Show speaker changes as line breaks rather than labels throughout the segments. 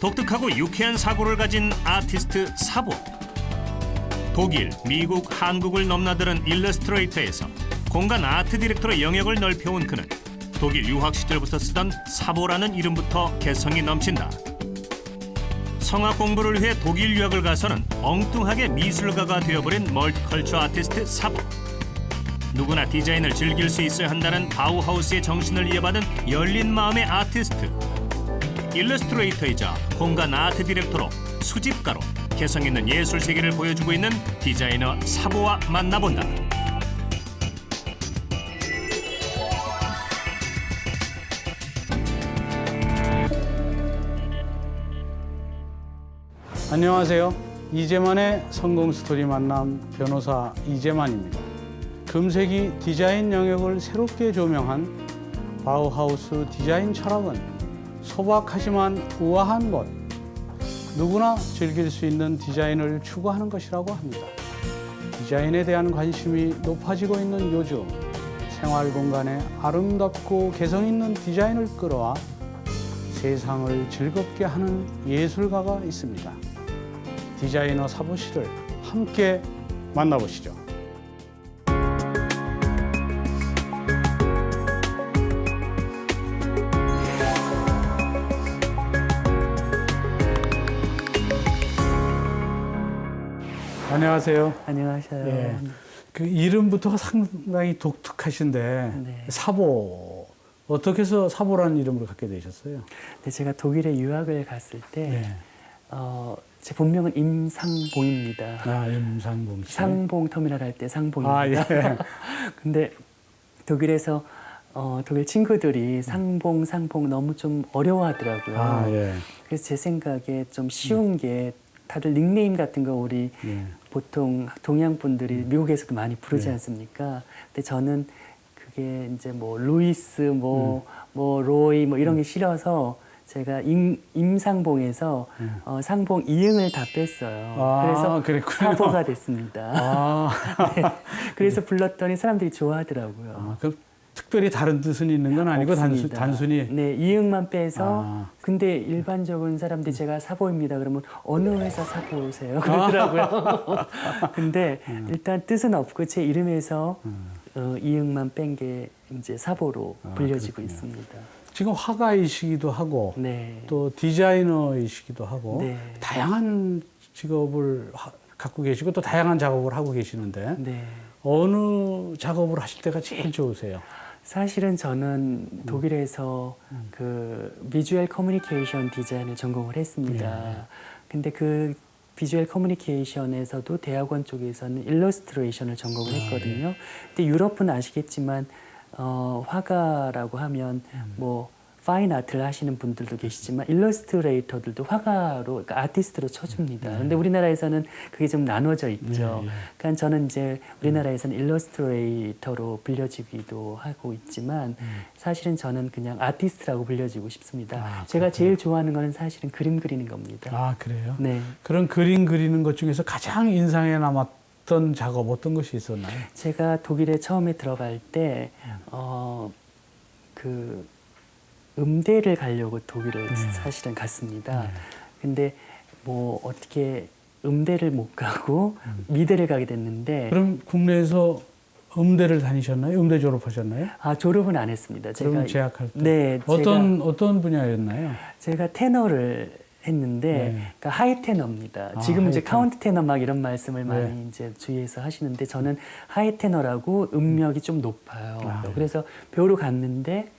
독특하고 유쾌한 사고를 가진 아티스트 사보. 독일, 미국, 한국을 넘나드는 일러스트레이터에서 공간 아트 디렉터로 영역을 넓혀온 그는 독일 유학 시절부터 쓰던 사보라는 이름부터 개성이 넘친다. 성악 공부를 위해 독일 유학을 가서는 엉뚱하게 미술가가 되어버린 멀티컬처 아티스트 사보. 누구나 디자인을 즐길 수 있어야 한다는 바우하우스의 정신을 이어받은 열린 마음의 아티스트. 일러스트레이터이자 공간 아트 디렉터로 수집가로 개성 있는 예술 세계를 보여주고 있는 디자이너 사보와 만나본다.
안녕하세요. 이재만의 성공 스토리 만남 변호사 이재만입니다. 금세기 디자인 영역을 새롭게 조명한 바우하우스 디자인 철학은 소박하지만 우아한 것, 누구나 즐길 수 있는 디자인을 추구하는 것이라고 합니다. 디자인에 대한 관심이 높아지고 있는 요즘, 생활 공간에 아름답고 개성 있는 디자인을 끌어와 세상을 즐겁게 하는 예술가가 있습니다. 디자이너 사보 씨를 함께 만나보시죠. 안녕하세요.
안녕하세요.
예, 그 이름부터가 상당히 독특하신데
네.
사보, 어떻게 해서 사보라는 이름을 갖게 되셨어요?
네, 제가 독일에 유학을 갔을 때
네.
제 본명은 임상봉입니다.
아, 임상봉 씨.
상봉 터미널 할 때 상봉입니다.
아, 예.
근데 독일에서 독일 친구들이 상봉 너무 좀 어려워하더라고요.
아, 예.
그래서 제 생각에 좀 쉬운 게 다들 닉네임 같은 거 우리
예.
보통 동양 분들이 미국에서도 많이 부르지
네.
않습니까? 근데 저는 그게 이제 뭐 루이스, 뭐 로이 뭐 이런 게 싫어서 제가 임상봉에서 상봉 이응을 다 뺐어요.
아,
그래서
그랬군요.
사보가 됐습니다.
아,
네. 그래서 불렀더니 사람들이 좋아하더라고요.
아, 그럼 특별히 다른 뜻은 있는 건 아니고
없습니다.
단순히
네, 이응만 빼서.
아.
근데 일반적인 사람들이 제가 사보입니다 그러면 어느 회사 사보세요 그러더라고요. 근데 일단 뜻은 없고 제 이름에서 이응만 뺀 게 이제 사보로 불려지고
그렇군요.
있습니다.
지금 화가이시기도 하고
네.
또 디자이너이시기도 하고
네.
다양한 직업을 갖고 계시고 또 다양한 작업을 하고 계시는데
네.
어느 작업을 하실 때가 제일 좋으세요?
사실은 저는 독일에서 그 비주얼 커뮤니케이션 디자인을 전공을 했습니다. 근데 그 비주얼 커뮤니케이션에서도 대학원 쪽에서는 일러스트레이션을 전공을 했거든요. 근데 유럽은 아시겠지만 화가라고 하면 뭐 파인 아트를 하시는 분들도 계시지만 일러스트레이터들도 화가로, 그러니까 아티스트로 쳐줍니다. 근데 우리나라에서는 그게 좀 나눠져 있죠. 그러니까 저는 이제 우리나라에서는 일러스트레이터로 불려지기도 하고 있지만 사실은 저는 그냥 아티스트라고 불려지고 싶습니다.
아,
제가 제일 좋아하는 거는 사실은 그림 그리는 겁니다.
아, 그래요?
네.
그런 그림 그리는 것 중에서 가장 인상에 남았던 작업 어떤 것이 있었나요?
제가 독일에 처음에 들어갈 때 그 음대를 가려고 독일을 사실은 갔습니다. 근데 뭐 어떻게 음대를 못 가고 미대를 가게 됐는데
그럼 국내에서 음대를 다니셨나요? 음대 졸업하셨나요?
졸업은 안 했습니다.
그럼 재학할 때
네,
어떤 분야였나요?
제가 테너를 했는데
네.
그러니까 하이 테너입니다. 지금 이제
하이 테너.
카운트 테너 막 이런 말씀을 많이 이제 주위에서 하시는데 저는 하이 테너라고 음역이 좀 높아요. 그래서 배우러 갔는데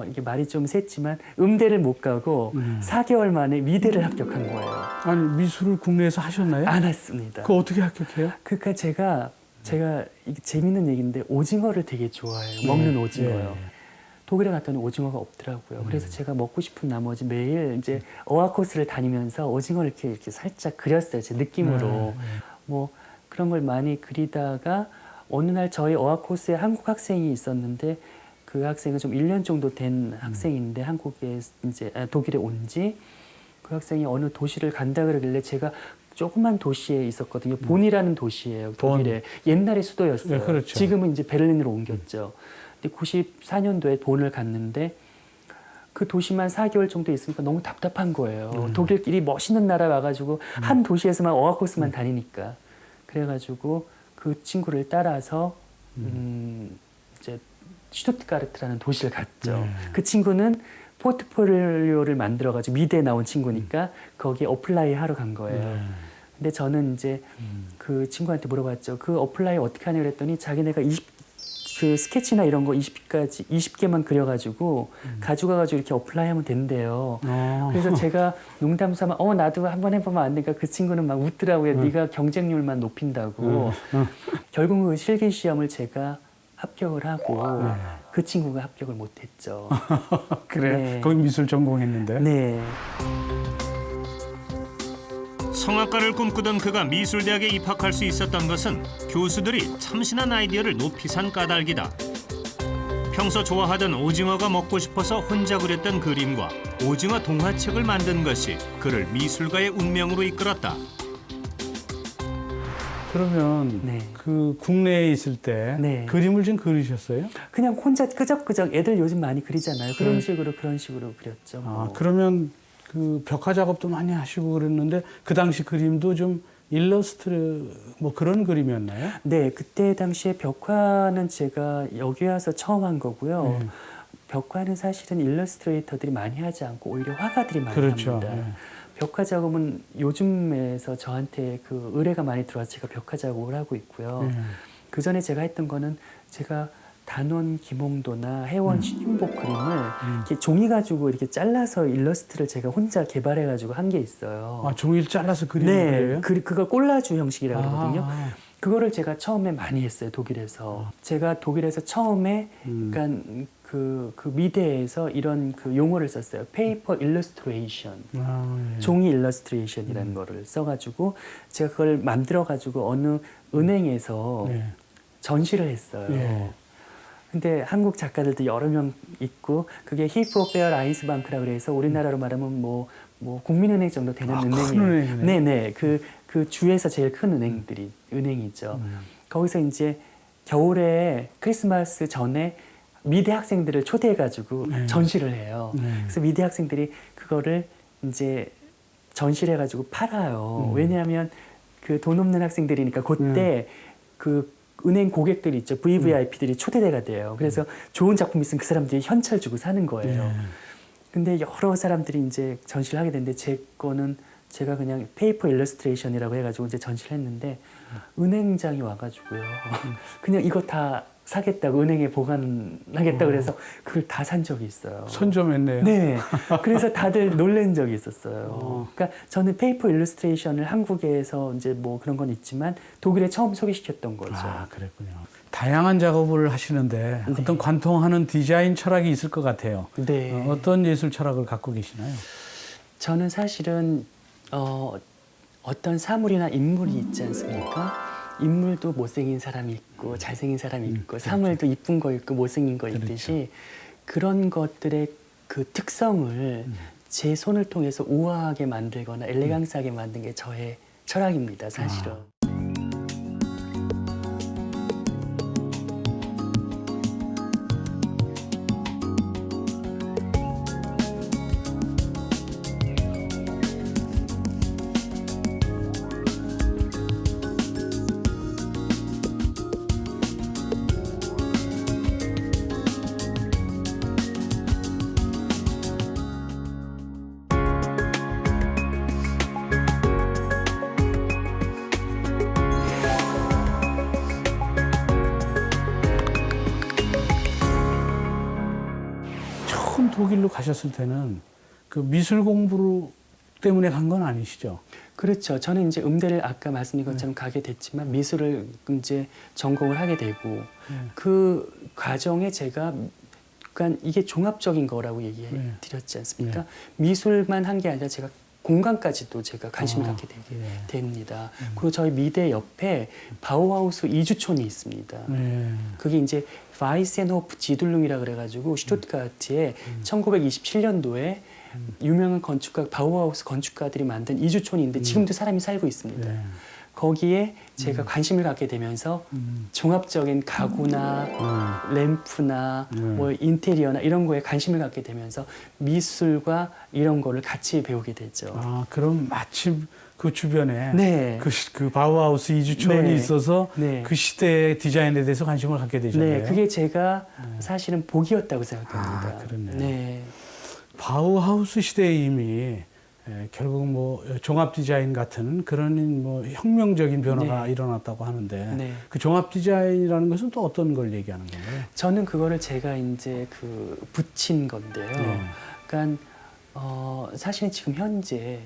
이게 말이 좀 셌지만 음대를 못 가고 4개월 만에 미대를 합격한 거예요.
아니, 미술을 국내에서 하셨나요?
안 했습니다.
그거 어떻게 합격해요?
그러니까 제가 이게 재밌는 얘기인데 오징어를 되게 좋아해요. 먹는 오징어요. 독일에 갔더니 오징어가 없더라고요. 그래서 제가 먹고 싶은 나머지 매일 이제 어학 코스를 다니면서 오징어를 이렇게 살짝 그렸어요. 제 느낌으로. 뭐 그런 걸 많이 그리다가 어느 날 저희 어학 코스에 한국 학생이 있었는데 그 학생은 좀 1년 정도 된 학생인데 한국에 이제 독일에 온 지 그 학생이 어느 도시를 간다 그러길래 제가 조그만 도시에 있었거든요. 본이라는 도시예요. 독일에. 옛날에 수도였어요.
네, 그렇죠.
지금은 이제 베를린으로 옮겼죠. 근데 94년도에 본을 갔는데 그 도시만 4개월 정도 있으니까 너무 답답한 거예요. 독일끼리 멋있는 나라 와가지고 한 도시에서만 어학코스만 다니니까. 그래가지고 그 친구를 따라서 이제 슈투트가르트라는 도시를 갔죠. 그 친구는 포트폴리오를 만들어가지고 미대에 나온 친구니까 거기에 어플라이 하러 간 거예요. 근데 저는 이제 그 친구한테 물어봤죠. 그 어플라이 어떻게 하냐 그랬더니 자기네가 그 스케치나 이런 거 20개만 그려가지고 가져가가지고 이렇게 어플라이 하면 된대요. 그래서 제가 농담 삼아 나도 한번 해보면 안 되니까 그 친구는 막 웃더라고요. 네가 경쟁률만 높인다고. 결국 그 실기 시험을 제가 합격을 하고 그 친구가 합격을 못했죠.
그래.
네.
거기 미술 전공했는데.
네.
성악가를 꿈꾸던 그가 미술대학에 입학할 수 있었던 것은 교수들이 참신한 아이디어를 높이 산 까닭이다. 평소 좋아하던 오징어가 먹고 싶어서 혼자 그렸던 그림과 오징어 동화책을 만든 것이 그를 미술가의 운명으로 이끌었다.
그러면
네.
그 국내에 있을 때
네.
그림을 좀 그리셨어요?
그냥 혼자 끄적끄적 애들 요즘 많이 그리잖아요. 그런
네.
식으로 그렸죠. 뭐.
그러면 그 벽화 작업도 많이 하시고 그랬는데 그 당시 그림도 좀 일러스트 뭐 그런 그림이었나요?
네, 그때 당시에 벽화는 제가 여기 와서 처음 한 거고요.
네.
벽화는 사실은 일러스트레이터들이 많이 하지 않고 오히려 화가들이 많이
그렇죠.
합니다.
네.
벽화 작업은 요즘에서 저한테 그 의뢰가 많이 들어와서 제가 벽화 작업을 하고 있고요. 그 전에 제가 했던 거는 제가 단원 김홍도나 해원 신윤복 그림을 이렇게 종이 가지고 이렇게 잘라서 일러스트를 제가 혼자 개발해 가지고 한 게 있어요.
종이를 잘라서 그리는
네,
거예요?
그거 콜라주 형식이라고 하거든요.
아.
그거를 제가 처음에 많이 했어요, 독일에서. 제가 독일에서 처음에 그러니까 그 미대에서 이런 그 용어를 썼어요. 페이퍼 일러스트레이션.
예.
종이 일러스트레이션이라는 거를 써가지고 제가 그걸 만들어가지고 어느 은행에서
네.
전시를 했어요.
예.
근데 한국 작가들도 여러 명 있고 그게 히프오페어 라인스방크라 그래서 우리나라로 말하면 뭐 국민은행 정도 되는
큰
은행이에요.
은행이네.
네네. 그 주에서 제일 큰 은행이죠. 거기서 이제 겨울에 크리스마스 전에 미대 학생들을 초대해가지고 전시를 해요. 그래서 미대 학생들이 그거를 이제 전시를 해가지고 팔아요. 왜냐하면 그 돈 없는 학생들이니까 그때 그 은행 고객들이 있죠. VVIP들이 초대대가 돼요. 그래서 좋은 작품 있으면 그 사람들이 현찰 주고 사는 거예요. 근데 여러 사람들이 이제 전시를 하게 됐는데 제 거는 제가 그냥 페이퍼 일러스트레이션이라고 해가지고 이제 전시를 했는데 은행장이 와가지고요. 그냥 이거 다 사겠다고 은행에 보관하겠다고 그래서 그걸 다 산 적이 있어요.
손 좀 했네요.
네. 그래서 다들 놀란 적이 있었어요. 그러니까 저는 페이퍼 일러스트레이션을 한국에서 이제 뭐 그런 건 있지만 독일에 처음 소개시켰던 거죠.
그랬군요. 다양한 작업을 하시는데 어떤 관통하는 디자인 철학이 있을 것 같아요.
네.
어떤 예술 철학을 갖고 계시나요?
저는 사실은 어떤 사물이나 인물이 있지 않습니까? 인물도 못생긴 사람이 있고 잘생긴 사람이 있고 사물도 이쁜 거 있고 못생긴 거 있듯이 그런 것들의 그 특성을 제 손을 통해서 우아하게 만들거나 엘레강스하게 만든 게 저의 철학입니다, 사실은.
처음 독일로 가셨을 때는 그 미술 공부 때문에 간 건 아니시죠?
그렇죠. 저는 이제 음대를 아까 말씀드린 것처럼 가게 됐지만 미술을 이제 전공을 하게 되고 그 과정에 제가 그러니까 이게 종합적인 거라고 얘기해 드렸지 않습니까? 미술만 한 게 아니라 제가 공간까지도 제가 관심을 갖게 되게 됩니다. 그리고 저희 미대 옆에 바우하우스 이주촌이 있습니다. 그게 이제 바이센호프 지둘룽이라 그래가지고 슈투트가르트에 1927년도에 유명한 건축가 바우하우스 건축가들이 만든 이주촌인데 지금도 사람이 살고 있습니다. 거기에 제가 관심을 갖게 되면서 종합적인 가구나 램프나 뭐 인테리어나 이런 거에 관심을 갖게 되면서 미술과 이런 거를 같이 배우게 됐죠.
아, 그럼 마침 그 주변에
네.
그 바우하우스 이주촌이
네.
있어서
네.
그 시대의 디자인에 대해서 관심을 갖게 되셨네요.
네, 그게 제가 사실은 복이었다고 생각합니다.
아, 그렇네요.
네.
바우하우스 시대에 이미 결국 뭐 종합 디자인 같은 그런 뭐 혁명적인 변화가
네.
일어났다고 하는데
네.
그 종합 디자인이라는 것은 또 어떤 걸 얘기하는 건가요?
저는 그거를 제가 이제 그 붙인 건데요.
네.
그러니까 사실 지금 현재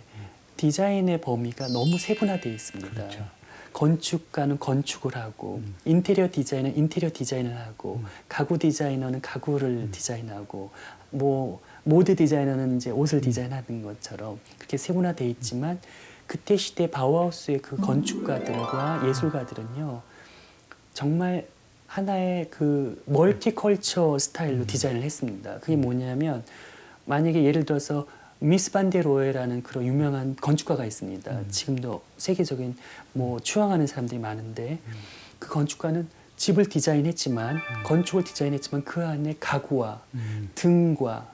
디자인의 범위가 너무 세분화되어 있습니다.
그렇죠.
건축가는 건축을 하고 인테리어 디자이너는 인테리어 디자인을 하고 가구 디자이너는 가구를 디자인하고 뭐 모드 디자이너는 이제 옷을 디자인하는 것처럼 그렇게 세분화되어 있지만 그때 시대 바우하우스의 그 건축가들과 예술가들은요 정말 하나의 그 멀티컬처 스타일로 디자인을 했습니다. 그게 뭐냐면 만약에 예를 들어서 미스 반데로에라는 그런 유명한 건축가가 있습니다. 지금도 세계적인 뭐 추앙하는 사람들이 많은데 그 건축가는 집을 디자인했지만 건축을 디자인했지만 그 안에 가구와 등과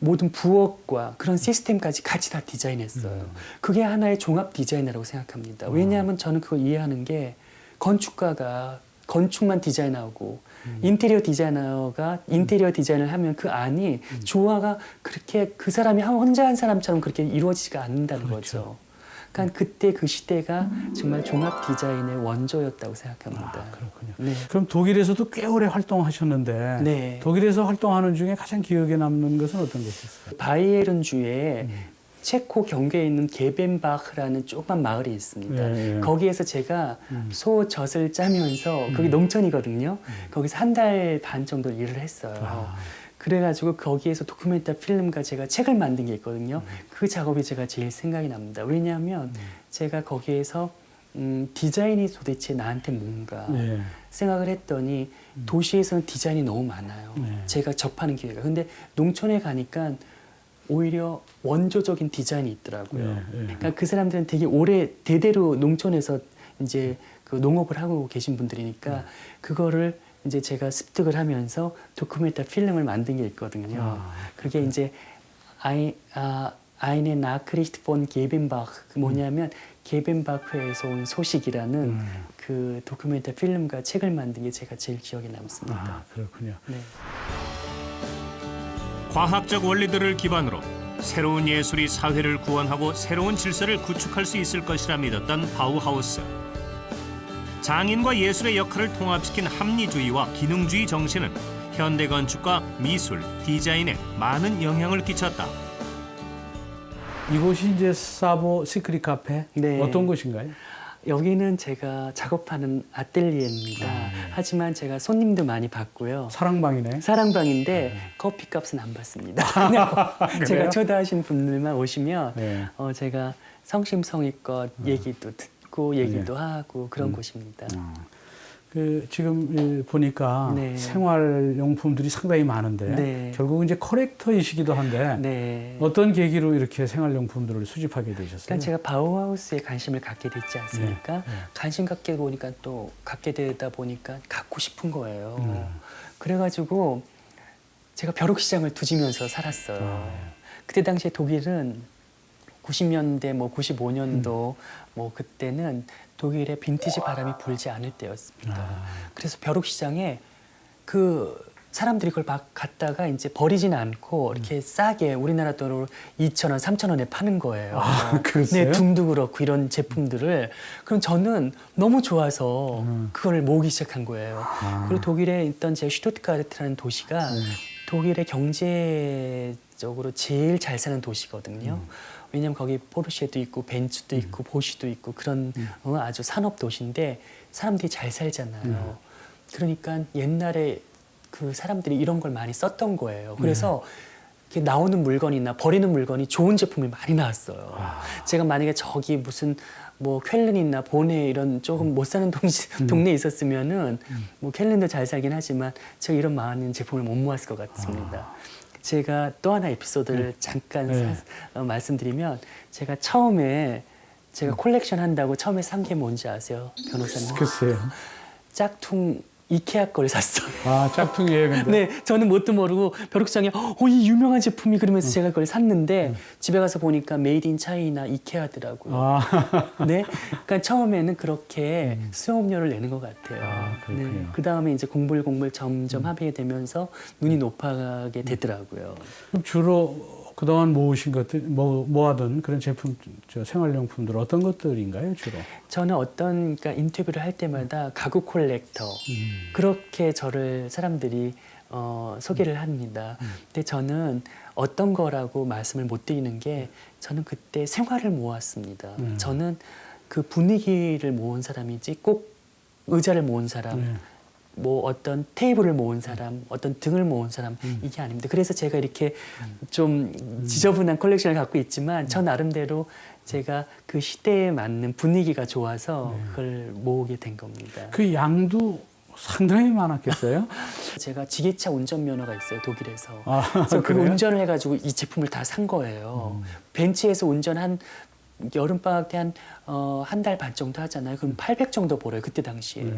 모든 부엌과 그런 시스템까지 같이 다 디자인했어요. 그게 하나의 종합 디자이너라고 생각합니다. 왜냐하면 저는 그걸 이해하는 게 건축가가 건축만 디자인하고 인테리어 디자이너가 인테리어 디자인을 하면 그 안이 조화가 그렇게 그 사람이 혼자 한 사람처럼 그렇게 이루어지지가 않는다는
그렇죠.
거죠. 그러니까 그때 그 시대가 정말 종합 디자인의 원조였다고 생각합니다.
아, 그렇군요.
네.
그럼 독일에서도 꽤 오래 활동하셨는데
네.
독일에서 활동하는 중에 가장 기억에 남는 것은 어떤 것이었어요?
바이에른주에 체코 경계에 있는 게벤바흐라는 조그만 마을이 있습니다.
예, 예.
거기에서 제가 소젖을 짜면서 거기 농촌이거든요. 거기서 한 달 반 정도 일을 했어요.
아.
그래가지고 거기에서 도큐멘터 필름과 제가 책을 만든 게 있거든요. 그 작업이 제가 제일 생각이 납니다. 왜냐하면 제가 거기에서 디자인이 도대체 나한테 뭔가
네.
생각을 했더니 도시에서는 디자인이 너무 많아요.
네.
제가 접하는 기회가. 근데 농촌에 가니까 오히려 원조적인 디자인이 있더라고요.
네, 네.
그러니까 그 사람들은 되게 오래 대대로 농촌에서 이제 그 농업을 하고 계신 분들이니까 그거를 이제 제가 습득을 하면서 도큐멘터 필름을 만든 게 있거든요.
아,
그게 이제 아이네 나크리스트 폰 게벤바흐 뭐냐면 게벤바흐에서 온 소식이라는 그 도큐멘터 필름과 책을 만든 게 제가 제일 기억에 남습니다.
아, 그렇군요.
네.
과학적 원리들을 기반으로 새로운 예술이 사회를 구원하고 새로운 질서를 구축할 수 있을 것이라 믿었던 바우하우스. 장인과 예술의 역할을 통합시킨 합리주의와 기능주의 정신은 현대 건축과 미술, 디자인에 많은 영향을 끼쳤다.
이곳이 이제 사보 시크릿 카페
네.
어떤 곳인가요?
여기는 제가 작업하는 아뜰리에입니다. 하지만 제가 손님도 많이 받고요.
사랑방이네.
사랑방인데 커피값은 안 받습니다. 그냥 제가 초대하신 분들만 오시면
네.
제가 성심성의껏 얘기도 듣고 얘기도 하고 그런 곳입니다.
그 지금 보니까
네.
생활용품들이 상당히 많은데
네.
결국은 이제 컬렉터이시기도 한데
네.
어떤 계기로 이렇게 생활용품들을 수집하게 되셨어요?
그러니까 제가 바우하우스에 관심을 갖게 됐지 않습니까?
네. 네.
관심 갖게 되다 보니까 갖고 싶은 거예요. 그래가지고 제가 벼룩시장을 뒤지면서 살았어요. 그때 당시에 독일은 90년대, 뭐 95년도 뭐 그때는 독일에 빈티지 바람이 불지 않을 때였습니다. 그래서 벼룩시장에 그 사람들이 그걸 막 갖다가 이제 버리지는 않고 이렇게 싸게 우리나라 돈으로 2,000원, 3,000원에 파는 거예요.
아, 그랬어요?
네, 둠도 그렇고 이런 제품들을. 그럼 저는 너무 좋아서 그걸 모으기 시작한 거예요. 그리고 독일에 있던 제 슈투트가르트라는 도시가 독일의 경제적으로 제일 잘 사는 도시거든요. 왜냐하면 거기 포르쉐도 있고 벤츠도 있고 보쉬도 있고 그런 아주 산업 도시인데 사람들이 잘 살잖아요. 그러니까 옛날에 그 사람들이 이런 걸 많이 썼던 거예요. 그래서 이렇게 나오는 물건이나 버리는 물건이 좋은 제품이 많이 나왔어요. 제가 만약에 저기 무슨 뭐 쾰른이나 보네 이런 조금 못 사는 동네에 있었으면은 뭐 쾰른도 잘 살긴 하지만 제가 이런 많은 제품을 못 모았을 것 같습니다. 제가 또 하나 에피소드를 잠깐 말씀드리면 제가 처음에 제가 콜렉션 한다고 처음에 산 게 뭔지 아세요, 변호사님?
글쎄요.
짝퉁 이케아 거를 샀어요.
아, 짝퉁이에요, 근데.
네, 저는 뭣도 모르고 벼룩시장에 이 유명한 제품이 그러면서 제가 그걸 샀는데 집에 가서 보니까 메이드 인 차이나 이케아더라고요.
아,
네, 그러니까 처음에는 그렇게 수용료를 내는 것 같아요.
아, 그렇군요.
그 다음에 이제 공불 점점 합의가 되면서 눈이 높아가게 되더라고요.
그럼 주로 그동안 모으신 것들, 모아둔 그런 제품, 생활용품들 어떤 것들인가요, 주로?
저는 그러니까 인터뷰를 할 때마다 가구 콜렉터 그렇게 저를 사람들이 소개를 합니다. 근데 저는 어떤 거라고 말씀을 못 드리는 게 저는 그때 생활을 모았습니다. 저는 그 분위기를 모은 사람이지 꼭 의자를 모은 사람,
네.
뭐 어떤 테이블을 모은 사람, 어떤 등을 모은 사람 이게 아닙니다. 그래서 제가 이렇게 좀 지저분한 컬렉션을 갖고 있지만 저 나름대로 제가 그 시대에 맞는 분위기가 좋아서 그걸 모으게 된 겁니다.
그 양도 상당히 많았겠어요?
제가 지게차 운전면허가 있어요, 독일에서.
아,
그래서 그
그래요?
운전을 해가지고 이 제품을 다 산 거예요. 벤츠에서 운전 여름방학 때 한 달 반 정도 하잖아요. 그럼 800 정도 벌어요, 그때 당시에.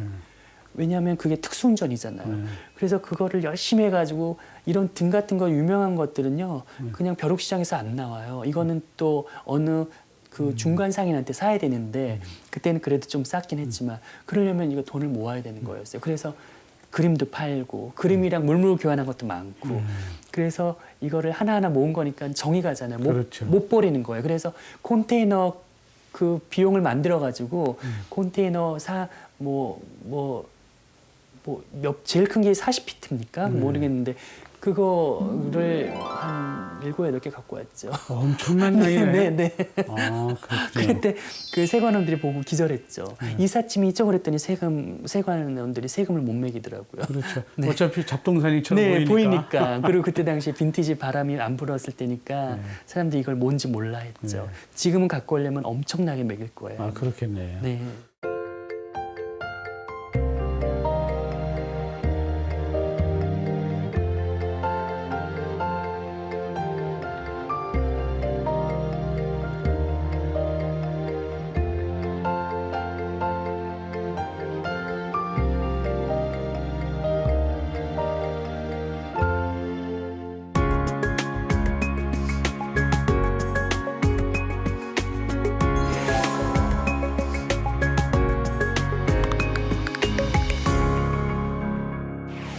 왜냐하면 그게 특수운전이잖아요. 그래서 그거를 열심히 해가지고 이런 등 같은 거 유명한 것들은요, 그냥 벼룩시장에서 안 나와요. 이거는 또 어느 그 중간 상인한테 사야 되는데 그때는 그래도 좀 쌌긴 했지만 그러려면 이거 돈을 모아야 되는 거였어요. 그래서 그림도 팔고 그림이랑 물물 교환한 것도 많고 그래서 이거를 하나하나 모은 거니까 정이 가잖아요.
그렇죠.
못 버리는 거예요. 그래서 컨테이너 그 비용을 만들어 가지고 컨테이너 제일 큰 게 40피트입니까? 모르겠는데 그거를 한 7, 8개 갖고 왔죠.
엄청난 양이네.
네.
아, 그렇군요.
그때 그 세관원들이 보고 기절했죠. 이삿짐이 이쪽으로 했더니 세관원들이 세금을 못 매기더라고요.
그렇죠.
네.
어차피 잡동사니처럼
네,
보이니까.
보이니까. 그리고 그때 당시에 빈티지 바람이 안 불었을 때니까 사람들이 이걸 뭔지 몰라 했죠. 지금은 갖고 오려면 엄청나게 매길 거예요.
아, 그렇겠네요.
네.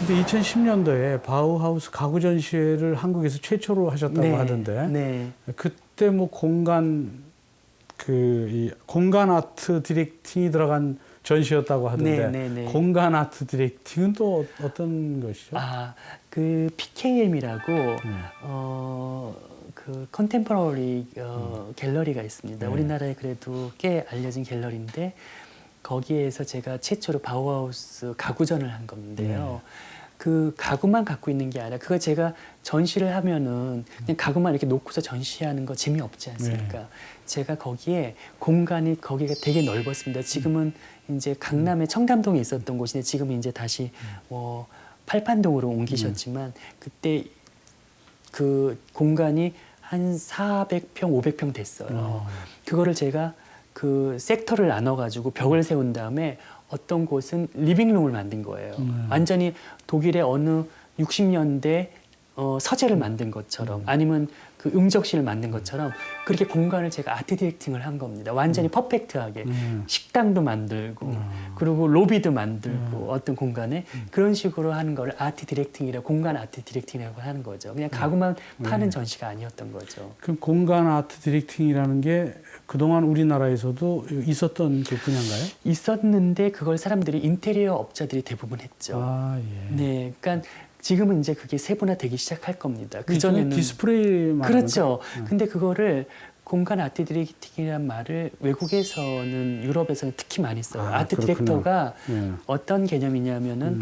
근데 2010년도에 바우하우스 가구 전시회를 한국에서 최초로 하셨다고 하던데.
네.
그때 뭐 공간 아트 디렉팅이 들어간 전시였다고 하던데.
네.
공간 아트 디렉팅은 또 어떤 것이죠?
그 PKM이라고 그 컨템퍼러리 갤러리가 있습니다. 우리나라에 그래도 꽤 알려진 갤러리인데 거기에서 제가 최초로 바우하우스 가구전을 한 건데요. 그 가구만 갖고 있는 게 아니라 그거 제가 전시를 하면은 그냥 가구만 이렇게 놓고서 전시하는 거 재미없지 않습니까? 제가 거기에 공간이 거기가 되게 넓었습니다. 지금은 이제 강남의 청담동에 있었던 곳인데 지금은 이제 다시 뭐 팔판동으로 옮기셨지만 그때 그 공간이 한 400평, 500평 됐어요. 그거를 제가 그 섹터를 나눠가지고 벽을 세운 다음에 어떤 곳은 리빙룸을 만든 거예요. 완전히 독일의 어느 60년대 서재를 만든 것처럼 아니면 그 음적실을 만든 것처럼 그렇게 공간을 제가 아트 디렉팅을 한 겁니다. 완전히 퍼펙트하게 식당도 만들고 그리고 로비도 만들고 어떤 공간에 그런 식으로 하는 걸 아트 디렉팅이라고 공간 아트 디렉팅이라고 하는 거죠. 그냥 가구만 파는 전시가 아니었던 거죠.
그럼 공간 아트 디렉팅이라는 게 그동안 우리나라에서도 있었던 그 분야인가요?
있었는데 그걸 사람들이 인테리어 업자들이 대부분 했죠.
아, 예.
네, 그러니까 지금은 이제 그게 세분화되기 시작할 겁니다.
그 전에는 디스플레이
그렇죠. 근데 그거를 공간 아트 디렉팅이라는 말을 외국에서는 유럽에서는 특히 많이 써요. 아트
그렇구나.
디렉터가 어떤 개념이냐면은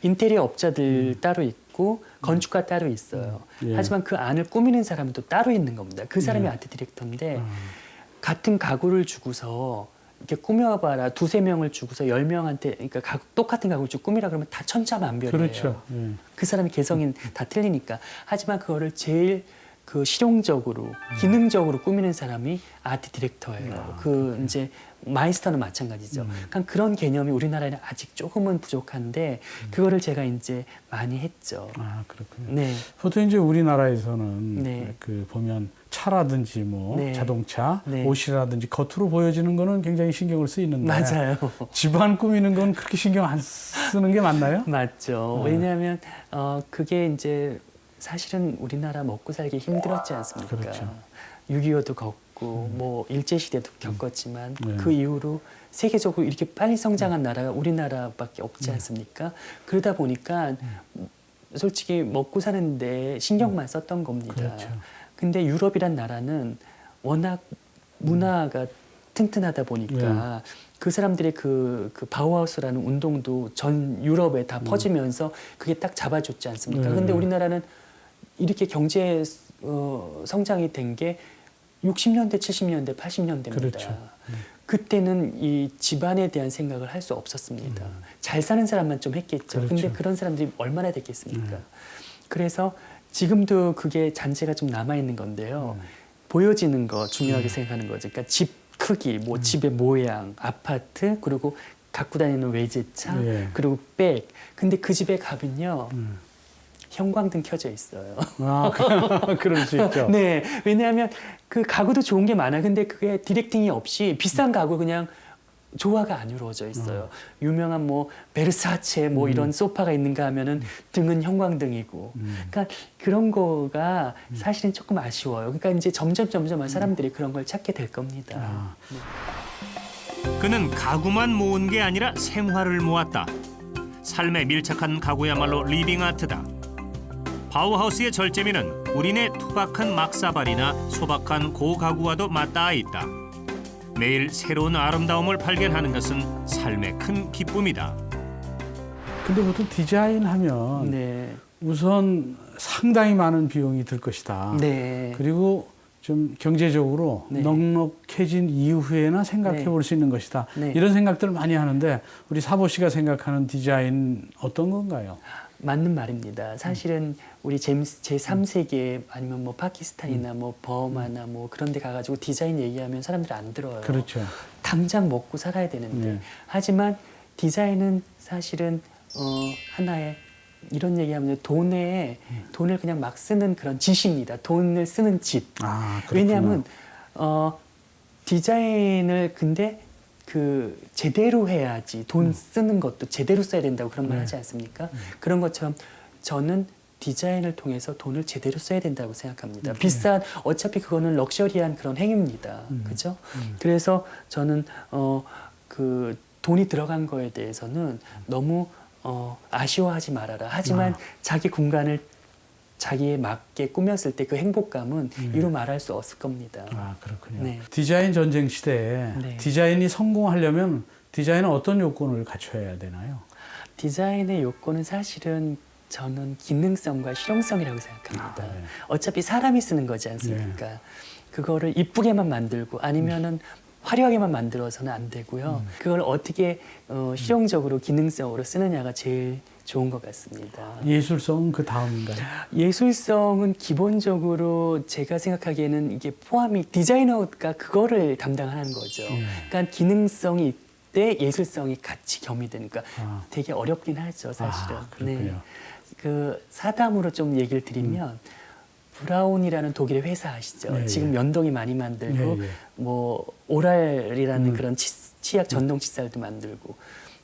인테리어 업자들 따로 있고 건축가 따로 있어요. 하지만 그 안을 꾸미는 사람은 또 따로 있는 겁니다. 그 사람이 아트 디렉터인데 같은 가구를 주고서 이렇게 꾸며봐라 2-3명을 주고서 10명한테 그러니까 똑같은 가구를 쭉 꾸미라 그러면 다 천차만별이에요.
그렇죠.
그 사람의 개성이 다 틀리니까. 하지만 그거를 제일 그 실용적으로 기능적으로 꾸미는 사람이 아트 디렉터예요. 그 이제 마이스터는 마찬가지죠. 그러니까 그런 개념이 우리나라에는 아직 조금은 부족한데 그거를 제가 이제 많이 했죠.
아, 그렇군요.
네.
보통 이제 우리나라에서는
네.
그 보면 차라든지 뭐
네.
자동차,
네.
옷이라든지 겉으로 보여지는 거는 굉장히 신경을 쓰이는데
맞아요.
집안 꾸미는 건 그렇게 신경 안 쓰는 게 맞나요?
맞죠. 왜냐하면 그게 이제 사실은 우리나라 먹고 살기 힘들었지 않습니까?
그렇죠.
6.25도 겪고 뭐 일제시대도 겪었지만
네.
그 이후로 세계적으로 이렇게 빨리 성장한 나라가 우리나라밖에 없지 않습니까? 그러다 보니까 솔직히 먹고 사는데 신경만 썼던 겁니다.
그렇죠.
근데 유럽이란 나라는 워낙 문화가 튼튼하다 보니까 그 사람들의 그 바우하우스라는 운동도 전 유럽에 다 퍼지면서 그게 딱 잡아줬지 않습니까?
네.
근데 우리나라는 이렇게 경제 성장이 된 게 60년대, 70년대, 80년대입니다.
그렇죠.
그때는 이 집안에 대한 생각을 할 수 없었습니다. 잘 사는 사람만 좀 했겠죠.
그렇죠.
근데 그런 사람들이 얼마나 됐겠습니까? 그래서 지금도 그게 잔재가 좀 남아있는 건데요. 보여지는 거 중요하게 생각하는 거죠. 그러니까 집 크기, 뭐 집의 모양, 아파트, 그리고 갖고 다니는 외제차,
예.
그리고 백. 근데 그 집에 가면요. 형광등 켜져 있어요.
아, 그럴 수 있죠.
네. 왜냐하면 그 가구도 좋은 게 많아요. 근데 그게 디렉팅이 없이 비싼 가구 그냥 조화가 안 이루어져 있어요. 유명한 뭐 베르사체 뭐 이런 소파가 있는가 하면은 등은 형광등이고. 그러니까 그런 거가 사실은 조금 아쉬워요. 그러니까 이제 점점 사람들이 그런 걸 찾게 될 겁니다.
아.
그는 가구만 모은 게 아니라 생활을 모았다. 삶에 밀착한 가구야말로 리빙 아트다. 바우하우스의 절제미는 우리네 투박한 막사발이나 소박한 고가구와도 맞닿아 있다. 매일 새로운 아름다움을 발견하는 것은 삶의 큰 기쁨이다.
근데 보통 디자인하면
네.
우선 상당히 많은 비용이 들 것이다.
네.
그리고 좀 경제적으로
네.
넉넉해진 이후에나 생각해
네.
볼 수 있는 것이다.
네.
이런 생각들을 많이 하는데 우리 사보 씨가 생각하는 디자인 어떤 건가요?
맞는 말입니다. 사실은 우리 제3세계 아니면 뭐 파키스탄이나 뭐 버마나 뭐 그런 데 가가지고 디자인 얘기하면 사람들 안 들어요.
그렇죠.
당장 먹고 살아야 되는데.
네.
하지만 디자인은 사실은 하나의 이런 얘기하면 돈을 그냥 막 쓰는 그런 짓입니다. 돈을 쓰는 짓.
아, 그렇구나.
왜냐하면 디자인을 근데 그 제대로 해야지 돈 쓰는 것도 제대로 써야 된다고 그런 말 하지 않습니까? 그런 것처럼 저는 디자인을 통해서 돈을 제대로 써야 된다고 생각합니다. 비싼 어차피 그거는 럭셔리한 그런 행위입니다. 그죠? 그래서 저는 그 돈이 들어간 거에 대해서는 너무 아쉬워하지 말아라. 하지만 자기 공간을 자기에 맞게 꾸몄을 때 그 행복감은 이루 말할 수 없을 겁니다.
아, 그렇군요.
네.
디자인 전쟁 시대에
네.
디자인이 성공하려면 디자인은 어떤 요건을 갖춰야 되나요?
디자인의 요건은 사실은 저는 기능성과 실용성이라고 생각합니다.
네.
어차피 사람이 쓰는 거지 않습니까? 그거를 이쁘게만 만들고 아니면은 화려하게만 만들어서는 안 되고요. 그걸 어떻게 실용적으로 기능성으로 쓰느냐가 제일 좋은 것 같습니다.
예술성은 그 다음인가요?
예술성은 기본적으로 제가 생각하기에는 이게 포함이 디자이너가 그거를 담당하는 거죠. 그러니까 기능성이 있대 예술성이 같이 겸비되니까 되게 어렵긴 하죠, 사실은.
아, 그렇군요.
그 사담으로 좀 얘기를 드리면 브라운이라는 독일의 회사 아시죠?
네,
지금
예.
면동이 많이 만들고
네, 예.
뭐 오랄이라는 그런 치약 전동 칫솔도 만들고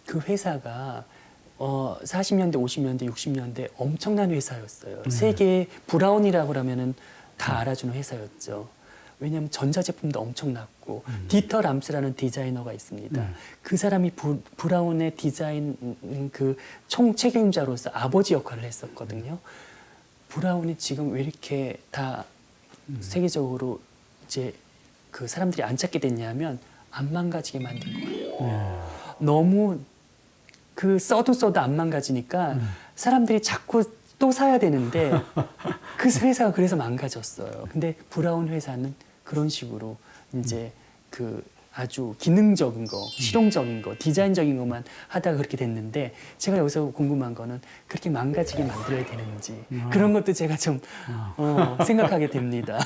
그 회사가 40년대, 50년대, 60년대 엄청난 회사였어요. 세계에 브라운이라고 하면은 다 알아주는 회사였죠. 왜냐하면 전자제품도 엄청났고 디터 람스라는 디자이너가 있습니다. 그 사람이 브라운의 디자인 그 총책임자로서 아버지 역할을 했었거든요. 브라운이 지금 왜 이렇게 다 세계적으로 이제 그 사람들이 안 찾게 됐냐면 안 망가지게 만든 거예요. 너무 그 써도 안 망가지니까 사람들이 자꾸 또 사야 되는데 그 회사가 그래서 망가졌어요. 근데 브라운 회사는 그런 식으로 이제 그 아주 기능적인 거, 실용적인 거, 디자인적인 것만 하다가 그렇게 됐는데 제가 여기서 궁금한 거는 그렇게 망가지게 만들어야 되는지 그런 것도 제가 좀 생각하게 됩니다.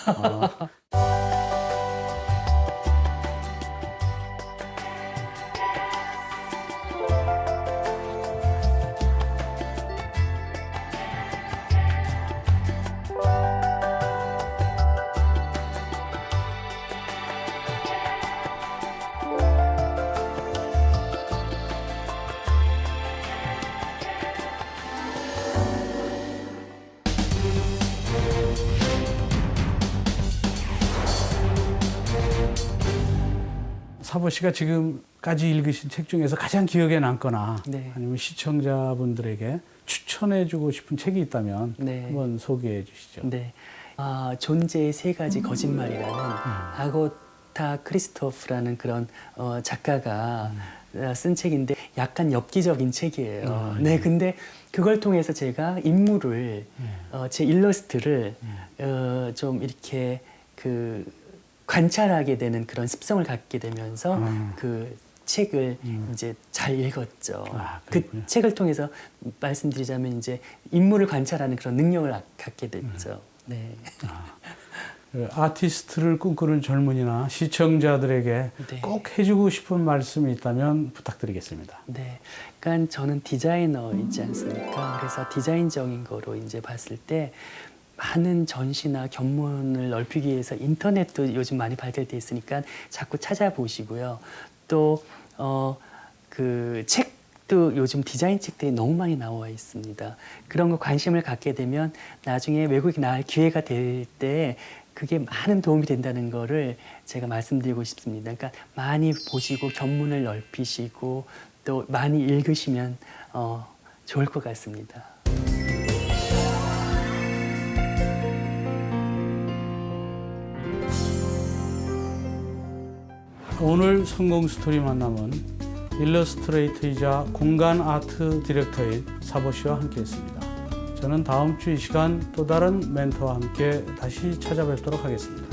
사보 씨가 지금까지 읽으신 책 중에서 가장 기억에 남거나
네.
아니면 시청자분들에게 추천해주고 싶은 책이 있다면
네.
한번 소개해 주시죠.
네. 존재의 세 가지 거짓말이라는 아고타 크리스토프라는 그런 작가가 쓴 책인데 약간 엽기적인 책이에요. 네, 근데 그걸 통해서 제가 인물을 제 일러스트를 좀 이렇게 관찰하게 되는 그런 습성을 갖게 되면서 그 책을 이제 잘 읽었죠. 그
그렇군요.
책을 통해서 말씀드리자면 이제 인물을 관찰하는 그런 능력을 갖게 됐죠. 네.
아티스트를 꿈꾸는 젊은이나 시청자들에게
네.
꼭 해주고 싶은 말씀이 있다면 부탁드리겠습니다.
네. 그러니까 저는 디자이너이지 않습니까? 그래서 디자인적인 거로 이제 봤을 때 많은 전시나 견문을 넓히기 위해서 인터넷도 요즘 많이 발달돼 있으니까 자꾸 찾아보시고요. 또 그 책도 요즘 디자인 책들이 너무 많이 나와 있습니다. 그런 거 관심을 갖게 되면 나중에 외국에 나갈 기회가 될 때 그게 많은 도움이 된다는 거를 제가 말씀드리고 싶습니다. 그러니까 많이 보시고 견문을 넓히시고 또 많이 읽으시면 좋을 것 같습니다.
오늘 성공 스토리 만남은 일러스트레이터이자 공간 아트 디렉터인 사보 씨와 함께했습니다. 저는 다음 주 이 시간 또 다른 멘토와 함께 다시 찾아뵙도록 하겠습니다.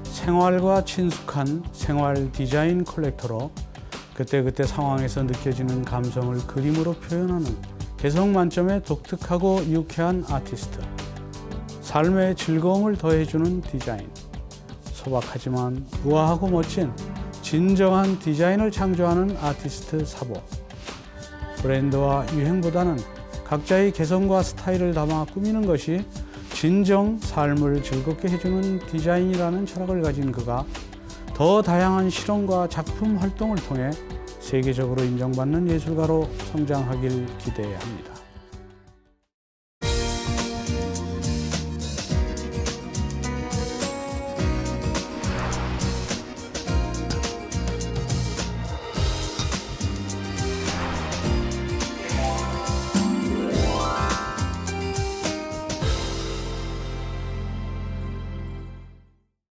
생활과 친숙한 생활 디자인 컬렉터로 그때그때 상황에서 느껴지는 감성을 그림으로 표현하는 개성 만점의 독특하고 유쾌한 아티스트. 삶의 즐거움을 더해주는 디자인. 소박하지만 우아하고 멋진 진정한 디자인을 창조하는 아티스트 사보. 브랜드와 유행보다는 각자의 개성과 스타일을 담아 꾸미는 것이 진정 삶을 즐겁게 해주는 디자인이라는 철학을 가진 그가 더 다양한 실험과 작품 활동을 통해 세계적으로 인정받는 예술가로 성장하길 기대합니다.